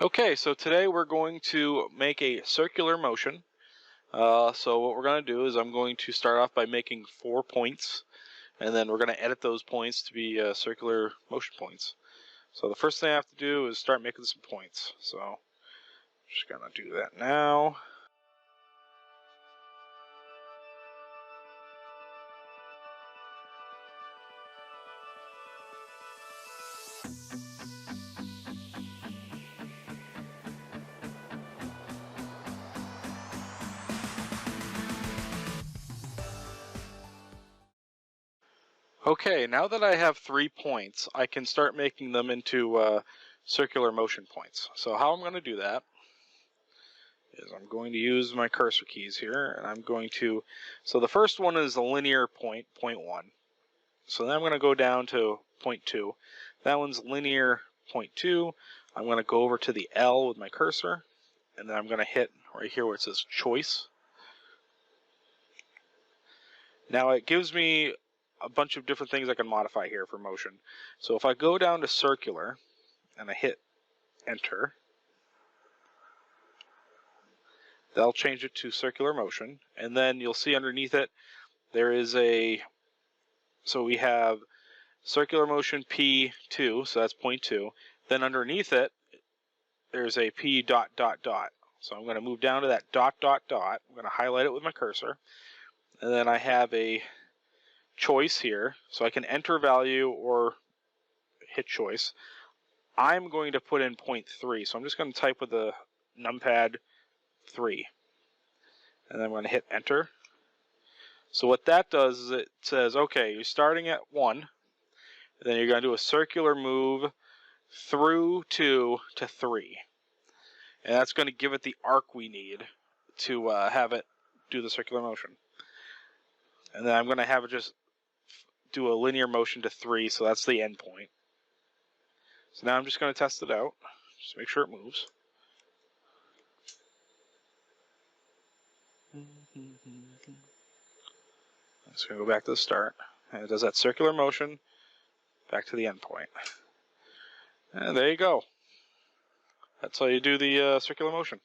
Okay, so today we're going to make a circular motion. So what we're going to do is I'm going to start off by making 4 points, and then we're going to edit those points to be circular motion points. So the first thing I have to do is start making some points. So I'm just going to do that now. Okay, now that I have 3 points, I can start making them into circular motion points. So how I'm going to do that is I'm going to use my cursor keys here, and I'm going to, so the first one is a linear point, point 1. So then I'm going to go down to point 2. That one's linear point 2. I'm going to go over to the L with my cursor, and then I'm going to hit right here where it says choice. Now it gives me a bunch of different things I can modify here for motion. So if I go down to circular and I hit enter, that'll change it to circular motion. And then you'll see underneath it there is so we have circular motion P2, so that's point 2. Then underneath it there's a P dot dot dot. So I'm going to move down to that dot dot dot. I'm going to highlight it with my cursor. And then I have a choice here, so I can enter value or hit choice. I'm going to put in 0.3, so I'm just going to type with the numpad 3. And then I'm going to hit enter. So what that does is it says, okay, you're starting at 1, and then you're going to do a circular move through 2 to 3. And that's going to give it the arc we need to have it do the circular motion. And then I'm going to have it just do a linear motion to 3, so that's the end point. So now I'm just going to test it out, just to make sure it moves. I'm just going to go back to the start, and it does that circular motion back to the end point. And there you go. That's how you do the circular motion.